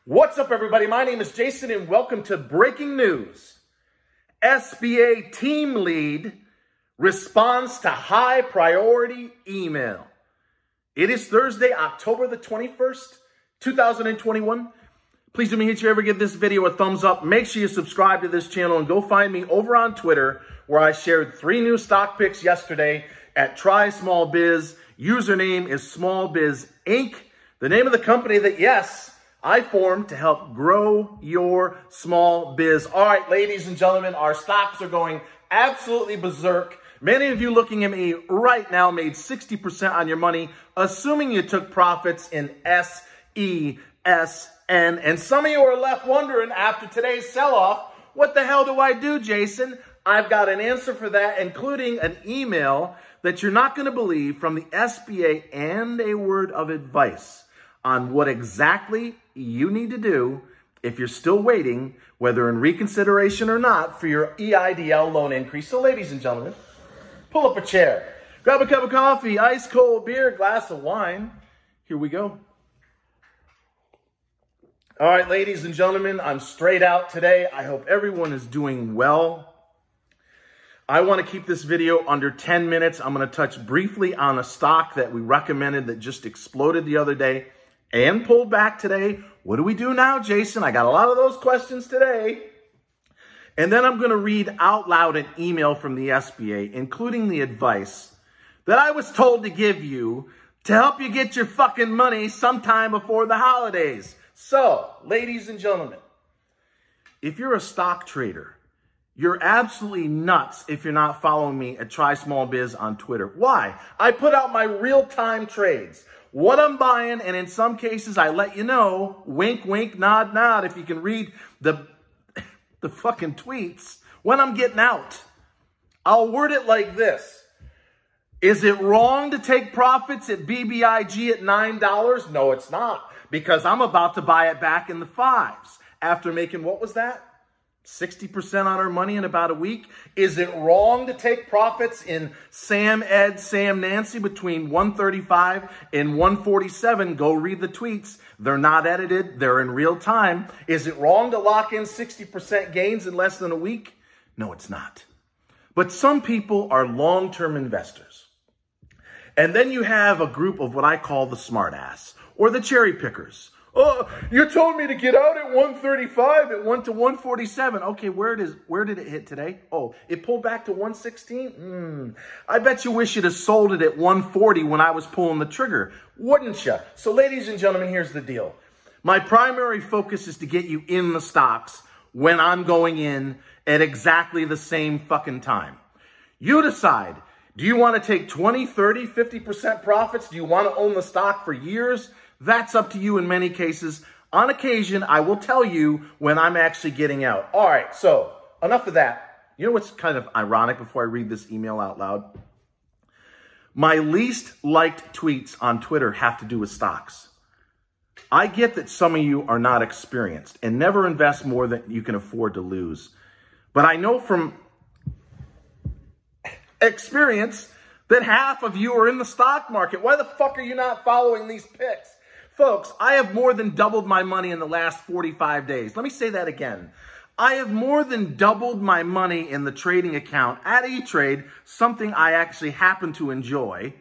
What's up, everybody? My name is Jason, and welcome to Breaking News. SBA team lead responds to high priority email. It is Thursday, October the 21st, 2021. Please do me hit you ever give this video a thumbs up. Make sure you subscribe to this channel and go find me over on Twitter, where I shared 3 new stock picks yesterday at Try Small Biz. Username is Small Biz Inc. The name of the company that, yes, I formed to help grow your small biz. All right, ladies and gentlemen, our stocks are going absolutely berserk. Many of you looking at me right now made 60% on your money, assuming you took profits in SESN. And some of you are left wondering after today's sell-off, what the hell do I do, Jason? I've got an answer for that, including an email that you're not going to believe from the SBA and a word of advice on what exactly you need to do if you're still waiting, whether in reconsideration or not, for your EIDL loan increase. So, ladies and gentlemen, pull up a chair, grab a cup of coffee, ice cold beer, glass of wine. Here we go. All right, ladies and gentlemen, I'm straight out today. I hope everyone is doing well. I want to keep this video under 10 minutes. I'm going to touch briefly on a stock that we recommended that just exploded the other day and pulled back today. What do we do now, Jason? I got a lot of those questions today. And then I'm going to read out loud an email from the SBA, including the advice that I was told to give you to help you get your fucking money sometime before the holidays. So, ladies and gentlemen, if you're a stock trader, you're absolutely nuts if you're not following me at Try Small Biz on Twitter. Why? I put out my real-time trades, what I'm buying, and in some cases, I let you know, wink, wink, nod, nod, if you can read the fucking tweets, when I'm getting out. I'll word it like this. Is it wrong to take profits at BBIG at $9? No, it's not, because I'm about to buy it back in the 5s after making, what was that? 60% on our money in about a week. Is it wrong to take profits in Sam Ed, Sam Nancy between 135 and 147? Go read the tweets. They're not edited. They're in real time. Is it wrong to lock in 60% gains in less than a week? No, it's not. But some people are long-term investors. And then you have a group of what I call the smartass or the cherry pickers. Oh, you told me to get out at 135. It went to 147. Okay, where did it hit today? Oh, it pulled back to 116? I bet you wish you'd have sold it at 140 when I was pulling the trigger, wouldn't you? So, ladies and gentlemen, here's the deal. My primary focus is to get you in the stocks when I'm going in at exactly the same fucking time. You decide. Do you want to take 20, 30, 50% profits? Do you want to own the stock for years? That's up to you in many cases. On occasion, I will tell you when I'm actually getting out. All right, so enough of that. You know what's kind of ironic before I read this email out loud? My least liked tweets on Twitter have to do with stocks. I get that some of you are not experienced and never invest more than you can afford to lose. But I know from experience that half of you are in the stock market. Why the fuck are you not following these picks? Folks, I have more than doubled my money in the last 45 days. Let me say that again. I have more than doubled my money in the trading account at E-Trade, something I actually happen to enjoy,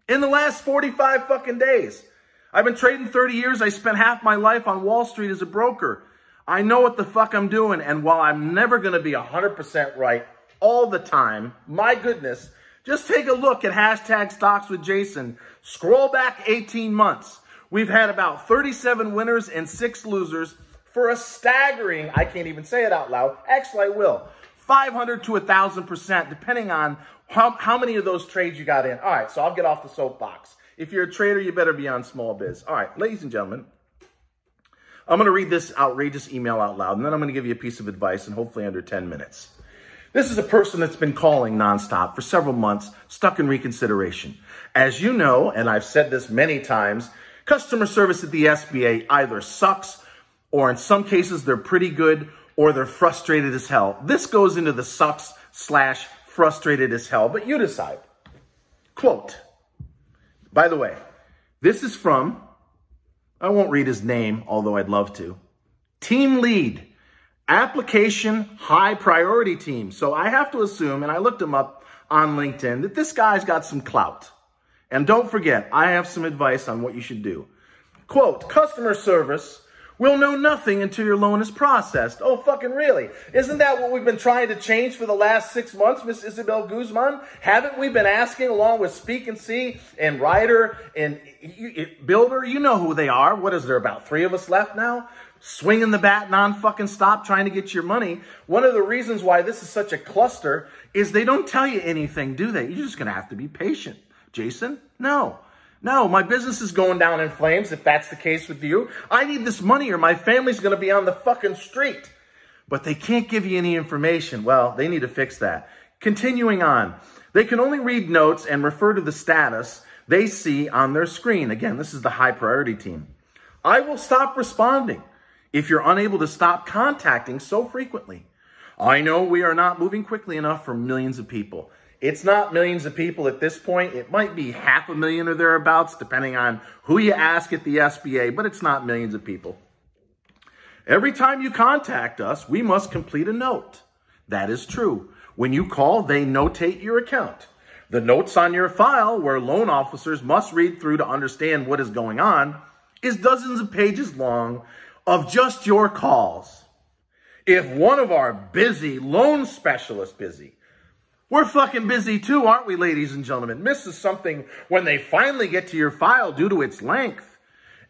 in the last 45 fucking days. I've been trading 30 years. I spent half my life on Wall Street as a broker. I know what the fuck I'm doing, and while I'm never going to be 100% right all the time, my goodness, just take a look at hashtag Stocks with Jason. Scroll back 18 months. We've had about 37 winners and 6 losers for a staggering, I can't even say it out loud, actually I will, 500 to 1,000%, depending on how many of those trades you got in. All right, so I'll get off the soapbox. If you're a trader, you better be on small biz. All right, ladies and gentlemen, I'm going to read this outrageous email out loud, and then I'm going to give you a piece of advice, and hopefully under 10 minutes. This is a person that's been calling nonstop for several months, stuck in reconsideration. As you know, and I've said this many times, customer service at the SBA either sucks, or in some cases they're pretty good, or they're frustrated as hell. This goes into the sucks/frustrated as hell, but you decide. Quote, by the way, this is from, I won't read his name, although I'd love to. Team lead, application high priority team. So I have to assume, and I looked him up on LinkedIn, that this guy's got some clout. And don't forget, I have some advice on what you should do. Quote, customer service will know nothing until your loan is processed. Oh, fucking really? Isn't that what we've been trying to change for the last 6 months, Miss Isabel Guzman? Haven't we been asking, along with Speak and See and Ryder and Builder? You know who they are. What is there, about 3 of us left now? Swinging the bat non-fucking stop, trying to get your money. One of the reasons why this is such a cluster is they don't tell you anything, do they? You're just going to have to be patient. Jason? No, my business is going down in flames if that's the case with you. I need this money or my family's going to be on the fucking street. But they can't give you any information. Well, they need to fix that. Continuing on, they can only read notes and refer to the status they see on their screen. Again, this is the high priority team. I will stop responding if you're unable to stop contacting so frequently. I know we are not moving quickly enough for millions of people. It's not millions of people at this point. It might be 500,000 or thereabouts, depending on who you ask at the SBA, but it's not millions of people. Every time you contact us, we must complete a note. That is true. When you call, they notate your account. The notes on your file, where loan officers must read through to understand what is going on, is dozens of pages long of just your calls. If one of our busy loan specialists we're fucking busy too, aren't we, ladies and gentlemen? Misses something when they finally get to your file due to its length,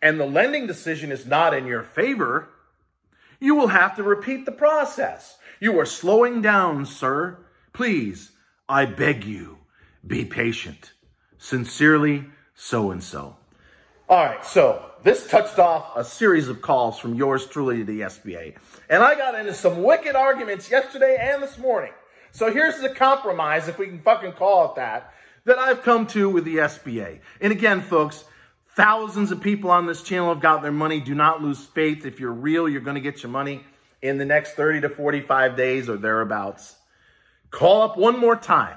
and the lending decision is not in your favor, you will have to repeat the process. You are slowing down, sir. Please, I beg you, be patient. Sincerely, so-and-so. All right, so this touched off a series of calls from yours truly to the SBA. And I got into some wicked arguments yesterday and this morning. So here's the compromise, if we can fucking call it that I've come to with the SBA. And again, folks, thousands of people on this channel have got their money. Do not lose faith. If you're real, you're going to get your money in the next 30 to 45 days or thereabouts. Call up one more time.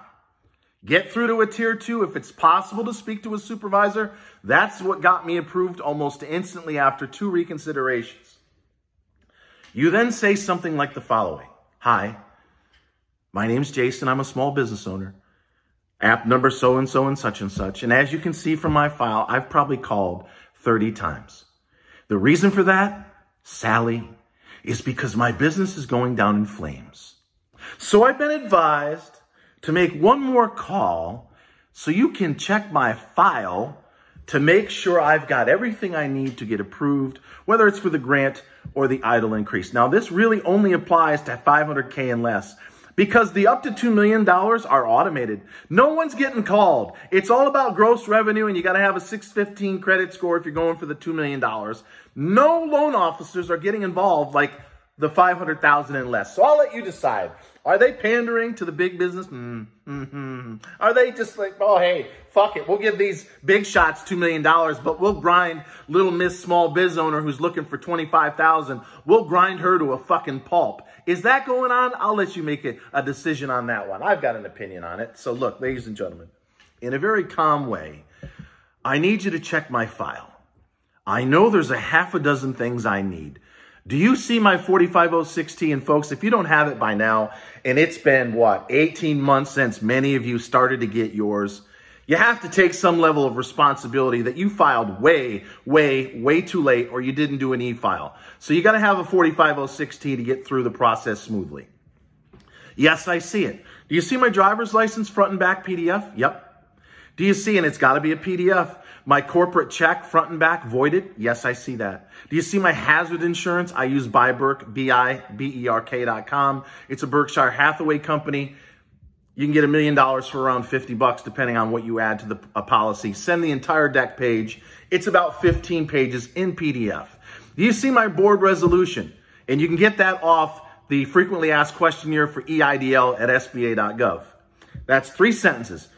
Get through to a tier 2 if it's possible to speak to a supervisor. That's what got me approved almost instantly after 2 reconsiderations. You then say something like the following. Hi, my name's Jason. I'm a small business owner. App number so-and-so and such and such. And as you can see from my file, I've probably called 30 times. The reason for that, Sally, is because my business is going down in flames. So I've been advised to make one more call so you can check my file to make sure I've got everything I need to get approved, whether it's for the grant or the EIDL increase. Now, this really only applies to $500K and less because the up to $2 million are automated. No one's getting called. It's all about gross revenue, and you got to have a 615 credit score if you're going for the $2 million. No loan officers are getting involved like the 500,000 and less. So I'll let you decide. Are they pandering to the big business? Are they just like, oh, hey, fuck it. We'll give these big shots $2 million, but we'll grind little Miss Small Biz Owner who's looking for 25,000. We'll grind her to a fucking pulp. Is that going on? I'll let you make a decision on that one. I've got an opinion on it. So look, ladies and gentlemen, in a very calm way, I need you to check my file. I know there's a half a dozen things I need. Do you see my 4506T? And folks, if you don't have it by now, and it's been, 18 months since many of you started to get yours, you have to take some level of responsibility that you filed way too late, or you didn't do an e-file. So you got to have a 4506T to get through the process smoothly. Yes, I see it. Do you see my driver's license front and back PDF? Yep. Do you see, and it's got to be a PDF, my corporate check, front and back, voided? Yes, I see that. Do you see my hazard insurance? I use Biberk, BIBERK.com. It's a Berkshire Hathaway company. You can get $1 million for around $50, depending on what you add to a policy. Send the entire deck page. It's about 15 pages in PDF. Do you see my board resolution? And you can get that off the frequently asked questionnaire for EIDL at SBA.gov. That's 3 sentences.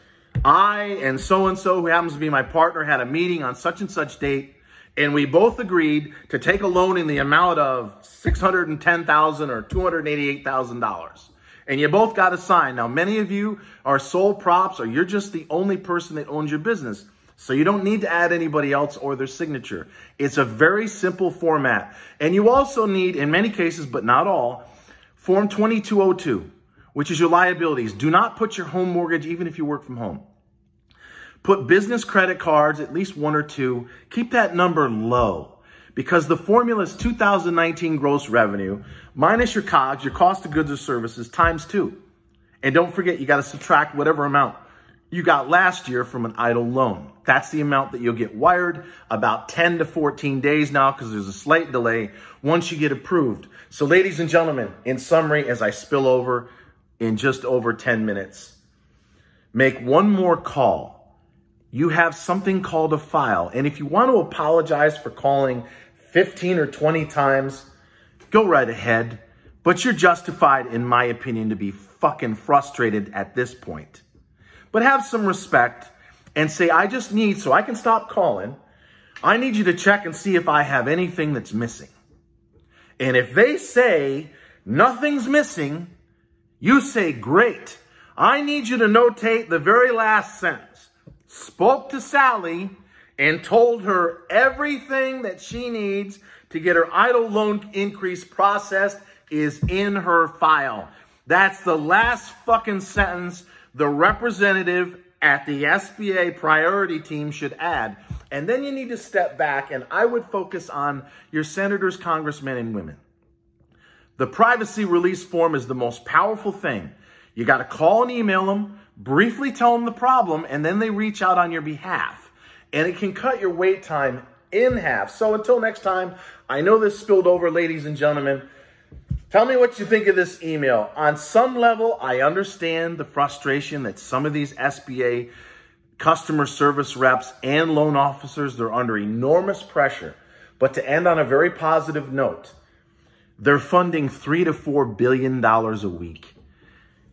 I and so-and-so, who happens to be my partner, had a meeting on such and such date, and we both agreed to take a loan in the amount of $610,000 or $288,000. And you both got to sign. Now, many of you are sole props, or you're just the only person that owns your business. So you don't need to add anybody else or their signature. It's a very simple format. And you also need, in many cases, but not all, Form 2202, which is your liabilities. Do not put your home mortgage, even if you work from home. Put business credit cards, at least one or two. Keep that number low because the formula is 2019 gross revenue minus your COGS, your cost of goods or services, times 2. And don't forget, you got to subtract whatever amount you got last year from an idle loan. That's the amount that you'll get wired about 10 to 14 days now because there's a slight delay once you get approved. So ladies and gentlemen, in summary, as I spill over in just over 10 minutes, make one more call. You have something called a file. And if you want to apologize for calling 15 or 20 times, go right ahead. But you're justified, in my opinion, to be fucking frustrated at this point. But have some respect and say, I just need, so I can stop calling, I need you to check and see if I have anything that's missing. And if they say nothing's missing, you say, great. I need you to notate the very last sentence. Spoke to Sally and told her everything that she needs to get her idle loan increase processed is in her file. That's the last fucking sentence the representative at the SBA priority team should add. And then you need to step back, and I would focus on your senators, congressmen, and women. The privacy release form is the most powerful thing. You got to call and email them, briefly tell them the problem, and then they reach out on your behalf. And it can cut your wait time in half. So until next time, I know this spilled over, ladies and gentlemen. Tell me what you think of this email. On some level, I understand the frustration that some of these SBA customer service reps and loan officers, they're under enormous pressure. But to end on a very positive note, they're funding $3 to $4 billion a week.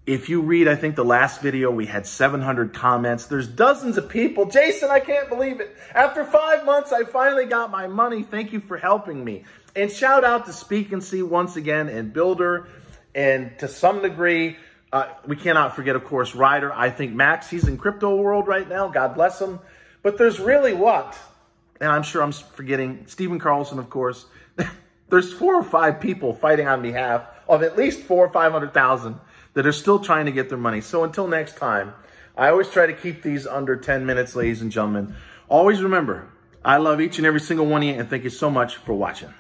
If you read, I think the last video, we had 700 comments. There's dozens of people. Jason, I can't believe it. After 5 months, I finally got my money. Thank you for helping me. And shout out to Speak and See once again and Builder. And to some degree, we cannot forget, of course, Ryder. I think Max, he's in crypto world right now. God bless him. But there's really what? And I'm sure I'm forgetting Stephen Carlson, of course. There's 4 or 5 people fighting on behalf of at least 400,000 or 500,000 that are still trying to get their money. So until next time, I always try to keep these under 10 minutes, ladies and gentlemen. Always remember, I love each and every single one of you, and thank you so much for watching.